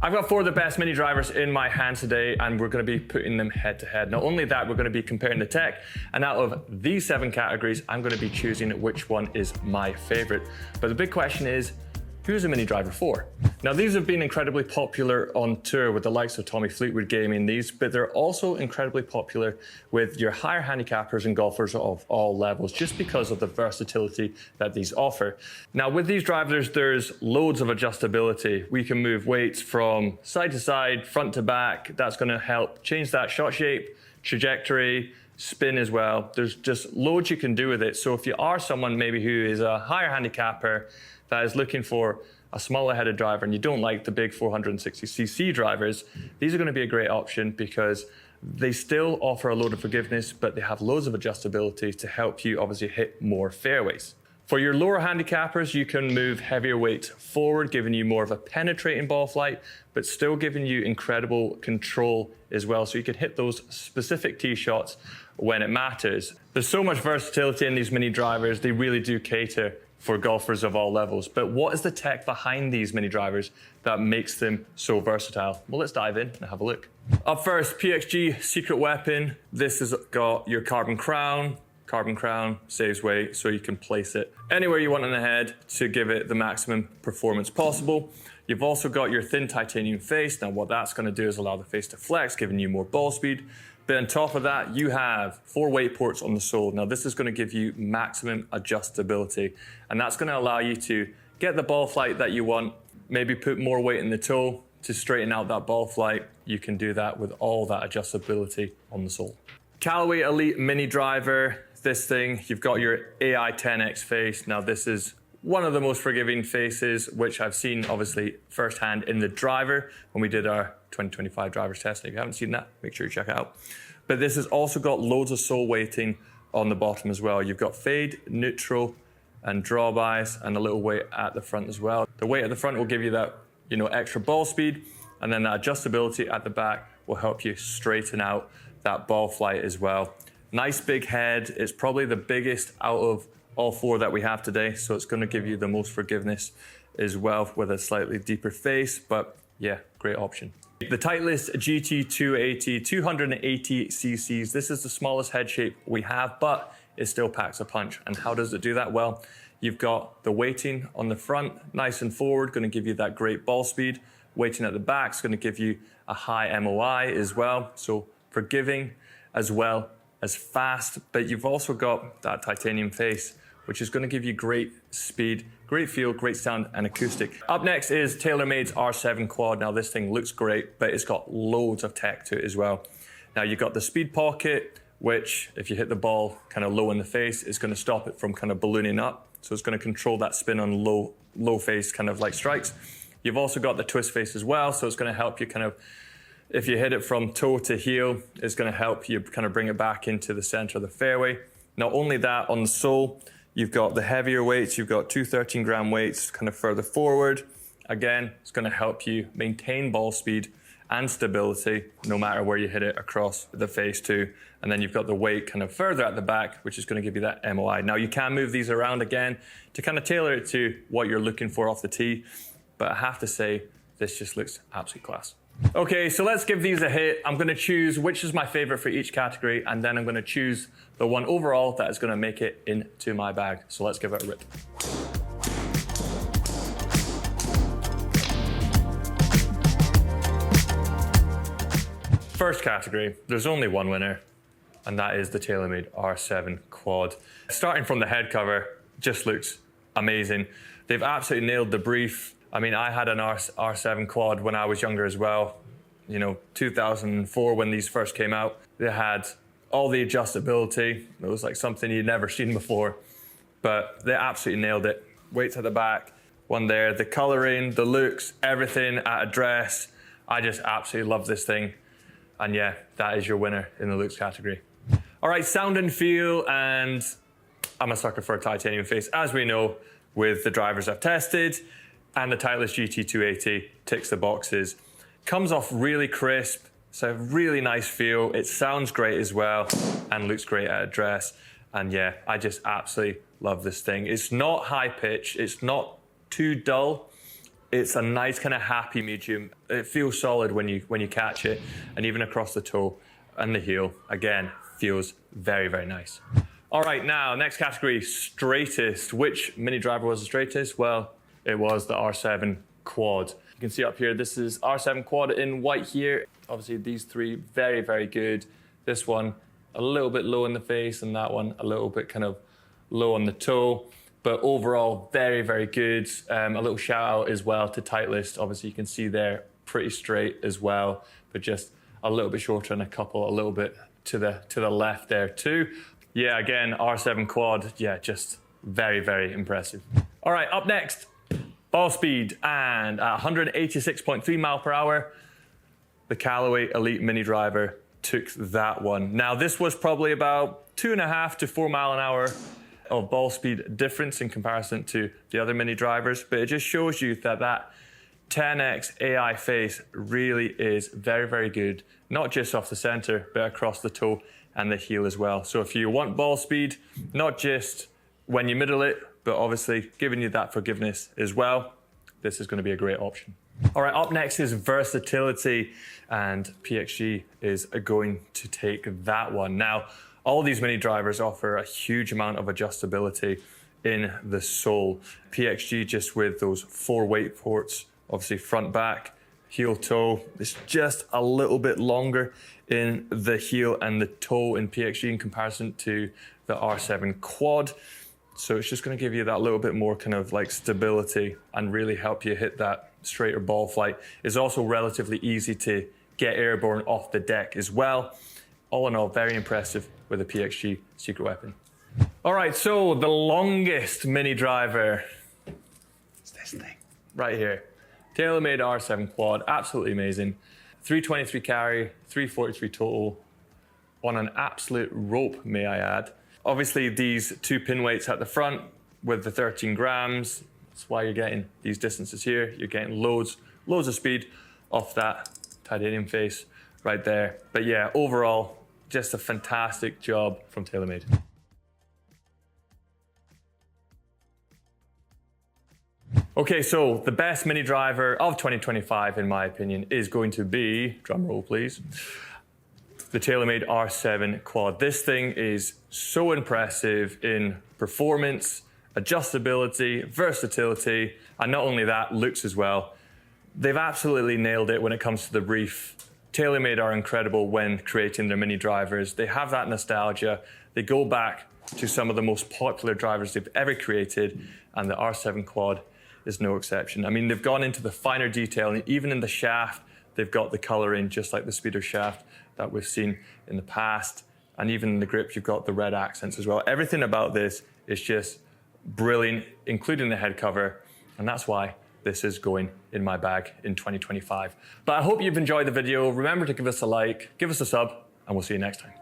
I've got 4 of the best mini drivers in my hand today, and we're going to be putting them head to head. Not only that, we're going to be comparing the tech, and out of these 7 categories, I'm going to be choosing which one is my favorite. But the big question is, who's a mini driver for? Now, these have been incredibly popular on tour with the likes of Tommy Fleetwood gaming these, but they're also incredibly popular with your higher handicappers and golfers of all levels, just because of the versatility that these offer. Now, with these drivers, there's loads of adjustability. We can move weights from side to side, front to back. That's gonna help change that shot shape, trajectory, spin as well. There's just loads you can do with it. So if you are someone maybe who is a higher handicapper that is looking for a smaller headed driver and you don't like the big 460cc drivers, these are going to be a great option because they still offer a load of forgiveness, but they have loads of adjustability to help you obviously hit more fairways. For your lower handicappers, you can move heavier weights forward, giving you more of a penetrating ball flight, but still giving you incredible control as well. So you can hit those specific tee shots when it matters. There's so much versatility in these mini drivers. They really do cater for golfers of all levels. But what is the tech behind these mini drivers that makes them so versatile? Well, let's dive in and have a look. Up first, PXG Secret Weapon. This has got your carbon crown. Carbon crown saves weight, so you can place it anywhere you want on the head to give it the maximum performance possible. You've also got your thin titanium face. Now what that's gonna do is allow the face to flex, giving you more ball speed. But on top of that, you have 4 weight ports on the sole. Now this is gonna give you maximum adjustability, and that's gonna allow you to get the ball flight that you want, maybe put more weight in the toe to straighten out that ball flight. You can do that with all that adjustability on the sole. Callaway Elite Mini Driver. This thing, you've got your AI 10X face. Now this is one of the most forgiving faces, which I've seen obviously firsthand in the driver when we did our 2025 driver's test. If you haven't seen that, make sure you check it out. But this has also got loads of sole weighting on the bottom as well. You've got fade, neutral, and draw-bys, and a little weight at the front as well. The weight at the front will give you that, extra ball speed, and then that adjustability at the back will help you straighten out that ball flight as well. Nice big head. It's probably the biggest out of all 4 that we have today, so it's going to give you the most forgiveness as well with a slightly deeper face, but yeah, great option. The Titleist GT280, 280 cc's. This is the smallest head shape we have, but it still packs a punch. And how does it do that? Well, you've got the weighting on the front, nice and forward, going to give you that great ball speed. Weighting at the back is going to give you a high MOI as well, so forgiving as well as fast, but you've also got that titanium face, which is going to give you great speed, great feel, great sound, and acoustic. Up next is TaylorMade's R7 Quad. Now this thing looks great, but it's got loads of tech to it as well. Now you've got the speed pocket, which if you hit the ball kind of low in the face, is going to stop it from kind of ballooning up. So it's going to control that spin on low face kind of like strikes. You've also got the twist face as well, so it's going to help you kind of, if you hit it from toe to heel, it's going to help you kind of bring it back into the center of the fairway. Not only that, on the sole, you've got the heavier weights. You've got 2 13-gram weights kind of further forward. Again, it's going to help you maintain ball speed and stability no matter where you hit it across the face too. And then you've got the weight kind of further at the back, which is going to give you that MOI. Now you can move these around again to kind of tailor it to what you're looking for off the tee. But I have to say, this just looks absolutely class. Okay, so let's give these a hit. I'm going to choose which is my favorite for each category, and then I'm going to choose the one overall that is going to make it into my bag. So let's give it a rip. First category, there's only one winner, and that is the TaylorMade R7 Quad. Starting from the head cover, just looks amazing. They've absolutely nailed the brief. I mean, I had an R7 Quad when I was younger as well. 2004 when these first came out. They had all the adjustability. It was like something you'd never seen before, but they absolutely nailed it. Weights at the back, one there, the coloring, the looks, everything at a dress. I just absolutely love this thing. And yeah, that is your winner in the looks category. All right, sound and feel, and I'm a sucker for a titanium face, as we know with the drivers I've tested. And the Titleist GT280 ticks the boxes. Comes off really crisp, it's a really nice feel. It sounds great as well and looks great at a dress. And yeah, I just absolutely love this thing. It's not high pitch, it's not too dull, It's a nice kind of happy medium. It feels solid when you catch it, and even across the toe and the heel, again, feels very, very nice. All right, now, next category, straightest. Which mini driver was the straightest? Well, it was the R7 Quad. You can see up here, this is R7 Quad in white here. Obviously, these three, very, very good. This one, a little bit low in the face, and that one, a little bit kind of low on the toe. But overall, very, very good. A little shout out as well to Titleist. Obviously, you can see there, pretty straight as well, but just a little bit shorter and a couple a little bit to the left there too. Yeah, again, R7 Quad, yeah, just very, very impressive. All right, up next, ball speed, and at 186.3 mile per hour, the Callaway Elite Mini Driver took that one. Now, this was probably about 2.5 to 4 mile an hour of ball speed difference in comparison to the other mini drivers, but it just shows you that 10x AI face really is very, very good, not just off the center, but across the toe and the heel as well. So if you want ball speed, not just when you middle it, but obviously giving you that forgiveness as well, this is going to be a great option. All right, up next is versatility, and PXG is going to take that one. Now, all these mini drivers offer a huge amount of adjustability in the sole. PXG just with those 4 weight ports, obviously front, back, heel, toe. It's just a little bit longer in the heel and the toe in PXG in comparison to the R7 Quad. So it's just going to give you that little bit more kind of like stability and really help you hit that straighter ball flight. It's also relatively easy to get airborne off the deck as well. All in all, very impressive with a PXG secret weapon. All right, so the longest mini driver is this thing right here. TaylorMade R7 Quad, absolutely amazing. 323 carry, 343 total on an absolute rope, may I add. Obviously, these 2 pin weights at the front with the 13 grams. That's why you're getting these distances here. You're getting loads of speed off that titanium face right there. But yeah, overall, just a fantastic job from TaylorMade. Okay, so the best mini driver of 2025, in my opinion, is going to be, drum roll please, the TaylorMade R7 Quad. This thing is so impressive in performance, adjustability, versatility, and not only that, looks as well. They've absolutely nailed it when it comes to the brief. TaylorMade are incredible when creating their mini drivers. They have that nostalgia. They go back to some of the most popular drivers they've ever created, and the R7 Quad is no exception. I mean, they've gone into the finer detail, and even in the shaft, they've got the coloring just like the speeder shaft that we've seen in the past. And even in the grip, you've got the red accents as well. Everything about this is just brilliant, including the head cover. And that's why this is going in my bag in 2025. But I hope you've enjoyed the video. Remember to give us a like, give us a sub, and we'll see you next time.